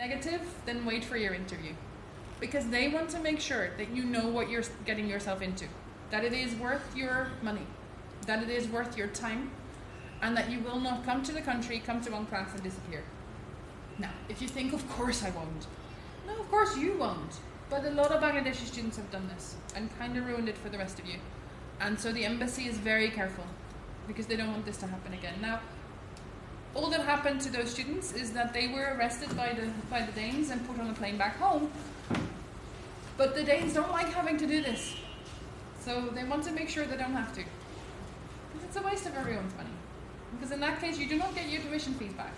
negative, then wait for your interview. Because they want to make sure that you know what you're getting yourself into. That it is worth your money. That it is worth your time. And that you will not come to the country, come to one class and disappear. Now, if you think, of course I won't. No, of course you won't. But a lot of Bangladeshi students have done this and kind of ruined it for the rest of you. And so the embassy is very careful because they don't want this to happen again. Now, all that happened to those students is that they were arrested by the Danes and put on a plane back home. But the Danes don't like having to do this. So they want to make sure they don't have to. Because it's a waste of everyone's money. Because in that case, you do not get your tuition fees back.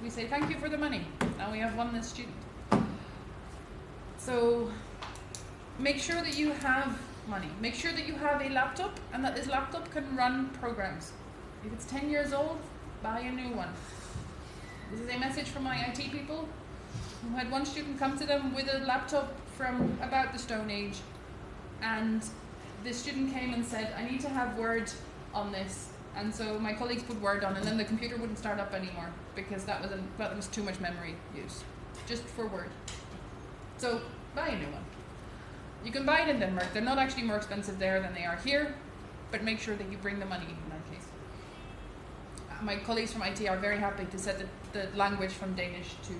We say, thank you for the money. Now we have one less student. So make sure that you have money. Make sure that you have a laptop and that this laptop can run programs. If it's 10 years old, buy a new one. This is a message from my IT people who had one student come to them with a laptop from about the Stone Age, and the student came and said, I need to have Word on this. And so my colleagues put Word on, and then the computer wouldn't start up anymore because that was too much memory use, just for Word. So buy a new one. You can buy it in Denmark. They're not actually more expensive there than they are here, but make sure that you bring the money in that case. My colleagues from IT are very happy to set the language from Danish to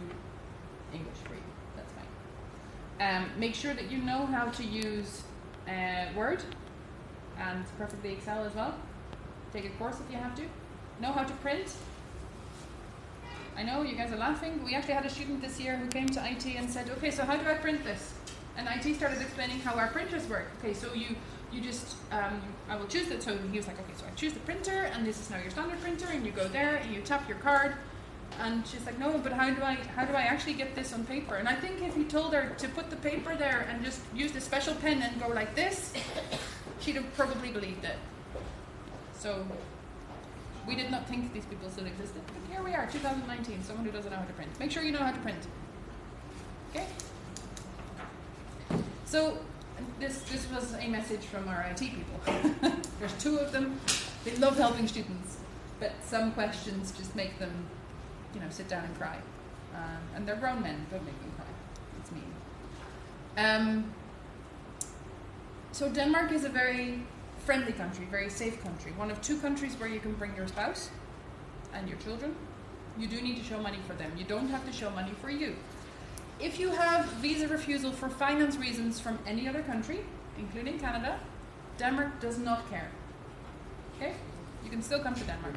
English for you. That's fine. Make sure that you know how to use Word and preferably Excel as well. Take a course if you have to. Know how to print. I know you guys are laughing, but we actually had a student this year who came to IT and said, okay, so how do I print this? And IT started explaining how our printers work. Okay, so you just, I will choose that. So he was like, okay, so I choose the printer, and this is now your standard printer, and you go there, and you tap your card. And she's like, no, but how do I actually get this on paper? And I think if he told her to put the paper there and just use the special pen and go like this, she'd have probably believed it. So we did not think these people still existed, but here we are, 2019, someone who doesn't know how to print. Make sure you know how to print. Okay? So this was a message from our IT people. There's two of them. They love helping students, but some questions just make them, sit down and cry. And they're grown men, don't make them cry. It's mean. So Denmark is a very friendly country, very safe country. One of two countries where you can bring your spouse and your children. You do need to show money for them. You don't have to show money for you. If you have visa refusal for finance reasons from any other country, including Canada, Denmark does not care. Okay? You can still come to Denmark.